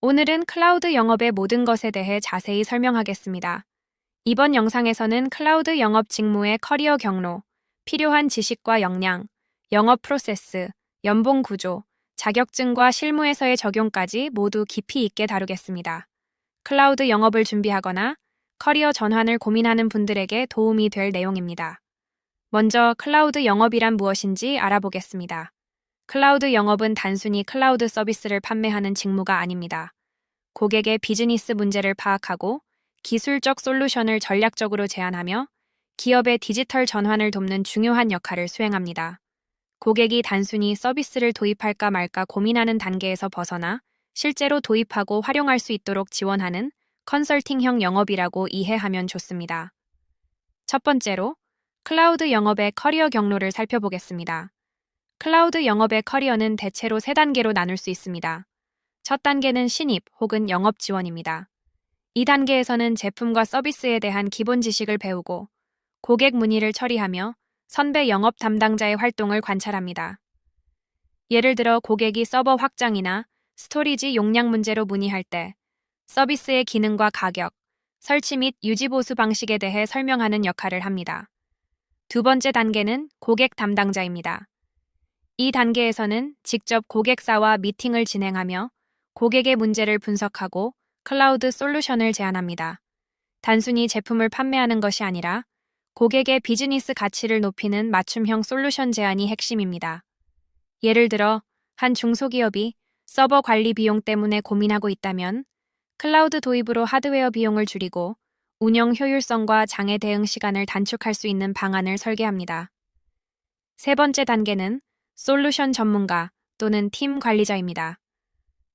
오늘은 클라우드 영업의 모든 것에 대해 자세히 설명하겠습니다. 이번 영상에서는 클라우드 영업 직무의 커리어 경로, 필요한 지식과 역량, 영업 프로세스, 연봉 구조, 자격증과 실무에서의 적용까지 모두 깊이 있게 다루겠습니다. 클라우드 영업을 준비하거나 커리어 전환을 고민하는 분들에게 도움이 될 내용입니다. 먼저 클라우드 영업이란 무엇인지 알아보겠습니다. 클라우드 영업은 단순히 클라우드 서비스를 판매하는 직무가 아닙니다. 고객의 비즈니스 문제를 파악하고 기술적 솔루션을 전략적으로 제안하며 기업의 디지털 전환을 돕는 중요한 역할을 수행합니다. 고객이 단순히 서비스를 도입할까 말까 고민하는 단계에서 벗어나 실제로 도입하고 활용할 수 있도록 지원하는 컨설팅형 영업이라고 이해하면 좋습니다. 첫 번째로 클라우드 영업의 커리어 경로를 살펴보겠습니다. 클라우드 영업의 커리어는 대체로 세 단계로 나눌 수 있습니다. 첫 단계는 신입 혹은 영업 지원입니다. 이 단계에서는 제품과 서비스에 대한 기본 지식을 배우고 고객 문의를 처리하며 선배 영업 담당자의 활동을 관찰합니다. 예를 들어 고객이 서버 확장이나 스토리지 용량 문제로 문의할 때 서비스의 기능과 가격, 설치 및 유지 보수 방식에 대해 설명하는 역할을 합니다. 두 번째 단계는 고객 담당자입니다. 이 단계에서는 직접 고객사와 미팅을 진행하며 고객의 문제를 분석하고 클라우드 솔루션을 제안합니다. 단순히 제품을 판매하는 것이 아니라 고객의 비즈니스 가치를 높이는 맞춤형 솔루션 제안이 핵심입니다. 예를 들어 한 중소기업이 서버 관리 비용 때문에 고민하고 있다면 클라우드 도입으로 하드웨어 비용을 줄이고 운영 효율성과 장애 대응 시간을 단축할 수 있는 방안을 설계합니다. 세 번째 단계는 솔루션 전문가 또는 팀 관리자입니다.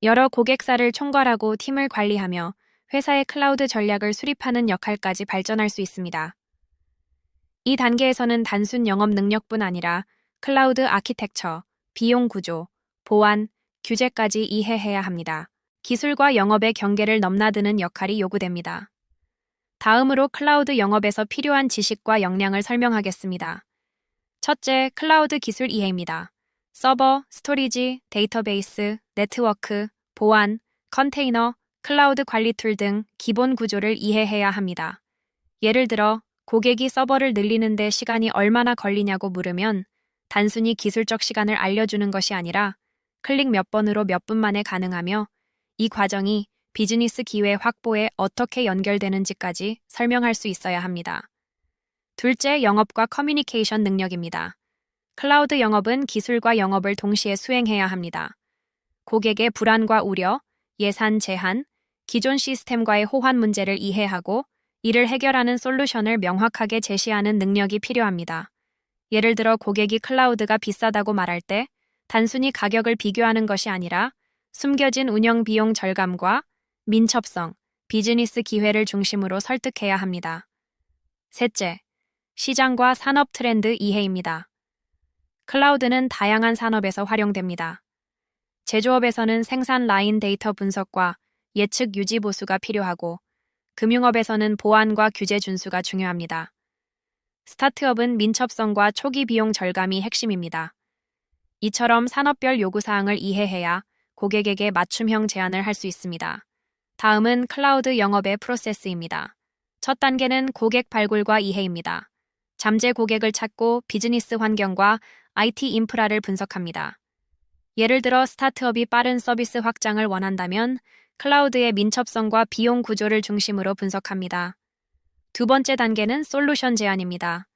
여러 고객사를 총괄하고 팀을 관리하며 회사의 클라우드 전략을 수립하는 역할까지 발전할 수 있습니다. 이 단계에서는 단순 영업 능력뿐 아니라 클라우드 아키텍처, 비용 구조, 보안, 규제까지 이해해야 합니다. 기술과 영업의 경계를 넘나드는 역할이 요구됩니다. 다음으로 클라우드 영업에서 필요한 지식과 역량을 설명하겠습니다. 첫째, 클라우드 기술 이해입니다. 서버, 스토리지, 데이터베이스, 네트워크, 보안, 컨테이너, 클라우드 관리 툴 등 기본 구조를 이해해야 합니다. 예를 들어, 고객이 서버를 늘리는 데 시간이 얼마나 걸리냐고 물으면 단순히 기술적 시간을 알려주는 것이 아니라 클릭 몇 번으로 몇 분 만에 가능하며 이 과정이 비즈니스 기회 확보에 어떻게 연결되는지까지 설명할 수 있어야 합니다. 둘째, 영업과 커뮤니케이션 능력입니다. 클라우드 영업은 기술과 영업을 동시에 수행해야 합니다. 고객의 불안과 우려, 예산 제한, 기존 시스템과의 호환 문제를 이해하고 이를 해결하는 솔루션을 명확하게 제시하는 능력이 필요합니다. 예를 들어 고객이 클라우드가 비싸다고 말할 때 단순히 가격을 비교하는 것이 아니라 숨겨진 운영 비용 절감과 민첩성, 비즈니스 기회를 중심으로 설득해야 합니다. 셋째, 시장과 산업 트렌드 이해입니다. 클라우드는 다양한 산업에서 활용됩니다. 제조업에서는 생산 라인 데이터 분석과 예측 유지 보수가 필요하고 금융업에서는 보안과 규제 준수가 중요합니다. 스타트업은 민첩성과 초기 비용 절감이 핵심입니다. 이처럼 산업별 요구사항을 이해해야 고객에게 맞춤형 제안을 할 수 있습니다. 다음은 클라우드 영업의 프로세스입니다. 첫 단계는 고객 발굴과 이해입니다. 잠재 고객을 찾고 비즈니스 환경과 IT 인프라를 분석합니다. 예를 들어 스타트업이 빠른 서비스 확장을 원한다면 클라우드의 민첩성과 비용 구조를 중심으로 분석합니다. 두 번째 단계는 솔루션 제안입니다.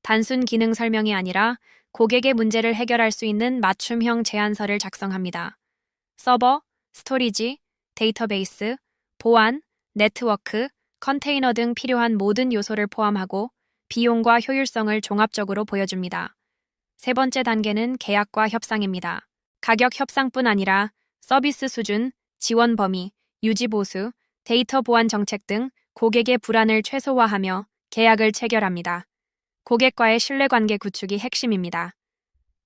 단순 기능 설명이 아니라 고객의 문제를 해결할 수 있는 맞춤형 제안서를 작성합니다. 서버, 스토리지, 데이터베이스, 보안, 네트워크, 컨테이너 등 필요한 모든 요소를 포함하고 비용과 효율성을 종합적으로 보여줍니다. 세 번째 단계는 계약과 협상입니다. 가격 협상뿐 아니라 서비스 수준, 지원 범위, 유지 보수, 데이터 보안 정책 등 고객의 불안을 최소화하며 계약을 체결합니다. 고객과의 신뢰관계 구축이 핵심입니다.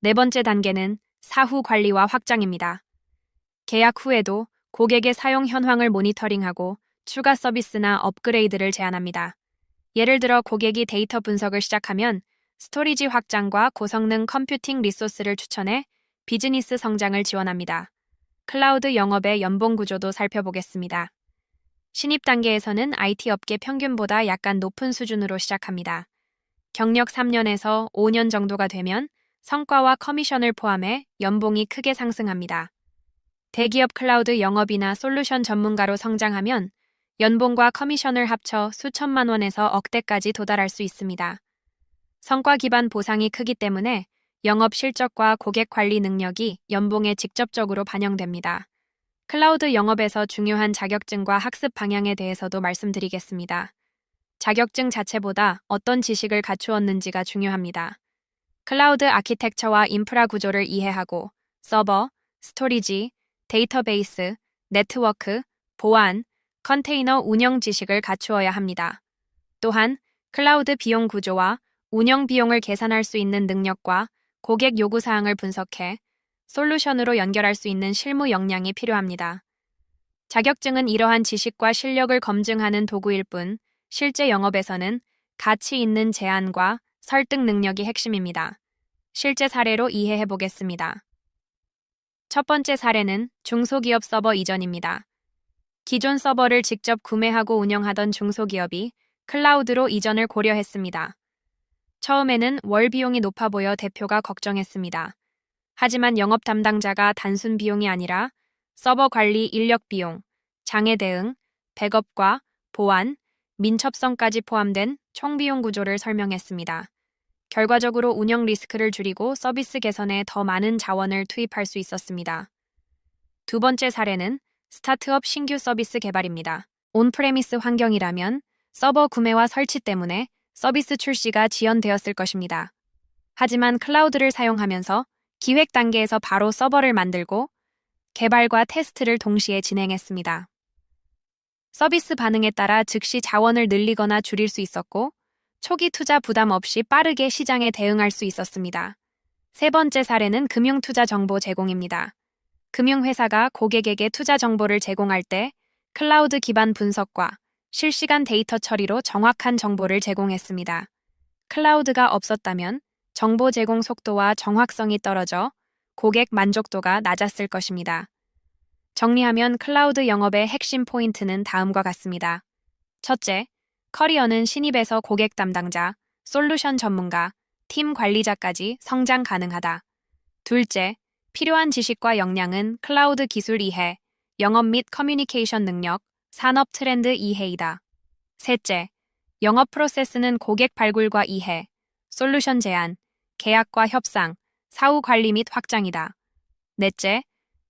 네 번째 단계는 사후 관리와 확장입니다. 계약 후에도 고객의 사용 현황을 모니터링하고 추가 서비스나 업그레이드를 제안합니다. 예를 들어 고객이 데이터 분석을 시작하면 스토리지 확장과 고성능 컴퓨팅 리소스를 추천해 비즈니스 성장을 지원합니다. 클라우드 영업의 연봉 구조도 살펴보겠습니다. 신입 단계에서는 IT 업계 평균보다 약간 높은 수준으로 시작합니다. 경력 3년에서 5년 정도가 되면 성과와 커미션을 포함해 연봉이 크게 상승합니다. 대기업 클라우드 영업이나 솔루션 전문가로 성장하면 연봉과 커미션을 합쳐 수천만 원에서 억대까지 도달할 수 있습니다. 성과 기반 보상이 크기 때문에 영업 실적과 고객 관리 능력이 연봉에 직접적으로 반영됩니다. 클라우드 영업에서 중요한 자격증과 학습 방향에 대해서도 말씀드리겠습니다. 자격증 자체보다 어떤 지식을 갖추었는지가 중요합니다. 클라우드 아키텍처와 인프라 구조를 이해하고 서버, 스토리지, 데이터베이스, 네트워크, 보안, 컨테이너 운영 지식을 갖추어야 합니다. 또한 클라우드 비용 구조와 운영 비용을 계산할 수 있는 능력과 고객 요구사항을 분석해 솔루션으로 연결할 수 있는 실무 역량이 필요합니다. 자격증은 이러한 지식과 실력을 검증하는 도구일 뿐, 실제 영업에서는 가치 있는 제안과 설득 능력이 핵심입니다. 실제 사례로 이해해 보겠습니다. 첫 번째 사례는 중소기업 서버 이전입니다. 기존 서버를 직접 구매하고 운영하던 중소기업이 클라우드로 이전을 고려했습니다. 처음에는 월 비용이 높아 보여 대표가 걱정했습니다. 하지만 영업 담당자가 단순 비용이 아니라 서버 관리 인력 비용, 장애 대응, 백업과 보안, 민첩성까지 포함된 총비용 구조를 설명했습니다. 결과적으로 운영 리스크를 줄이고 서비스 개선에 더 많은 자원을 투입할 수 있었습니다. 두 번째 사례는 스타트업 신규 서비스 개발입니다. 온프레미스 환경이라면 서버 구매와 설치 때문에 서비스 출시가 지연되었을 것입니다. 하지만 클라우드를 사용하면서 기획 단계에서 바로 서버를 만들고 개발과 테스트를 동시에 진행했습니다. 서비스 반응에 따라 즉시 자원을 늘리거나 줄일 수 있었고 초기 투자 부담 없이 빠르게 시장에 대응할 수 있었습니다. 세 번째 사례는 금융투자 정보 제공입니다. 금융회사가 고객에게 투자 정보를 제공할 때 클라우드 기반 분석과 실시간 데이터 처리로 정확한 정보를 제공했습니다. 클라우드가 없었다면 정보 제공 속도와 정확성이 떨어져 고객 만족도가 낮았을 것입니다. 정리하면 클라우드 영업의 핵심 포인트는 다음과 같습니다. 첫째, 커리어는 신입에서 고객 담당자, 솔루션 전문가, 팀 관리자까지 성장 가능하다. 둘째, 필요한 지식과 역량은 클라우드 기술 이해, 영업 및 커뮤니케이션 능력, 산업 트렌드 이해이다. 셋째, 영업 프로세스는 고객 발굴과 이해, 솔루션 제안, 계약과 협상, 사후 관리 및 확장이다. 넷째,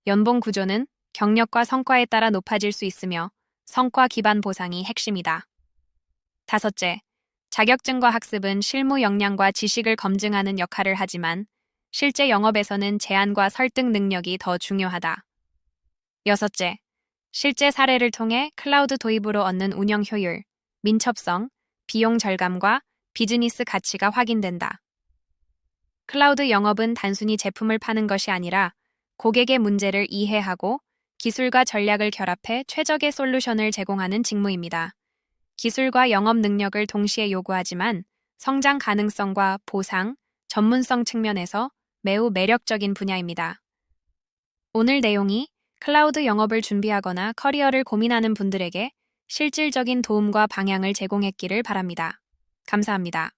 연봉 구조는 경력과 성과에 따라 높아질 수 있으며 성과 기반 보상이 핵심이다. 다섯째, 자격증과 학습은 실무 역량과 지식을 검증하는 역할을 하지만 실제 영업에서는 제안과 설득 능력이 더 중요하다. 여섯째, 실제 사례를 통해 클라우드 도입으로 얻는 운영 효율, 민첩성, 비용 절감과 비즈니스 가치가 확인된다. 클라우드 영업은 단순히 제품을 파는 것이 아니라 고객의 문제를 이해하고 기술과 전략을 결합해 최적의 솔루션을 제공하는 직무입니다. 기술과 영업 능력을 동시에 요구하지만 성장 가능성과 보상, 전문성 측면에서 매우 매력적인 분야입니다. 오늘 내용이 클라우드 영업을 준비하거나 커리어를 고민하는 분들에게 실질적인 도움과 방향을 제공했기를 바랍니다. 감사합니다.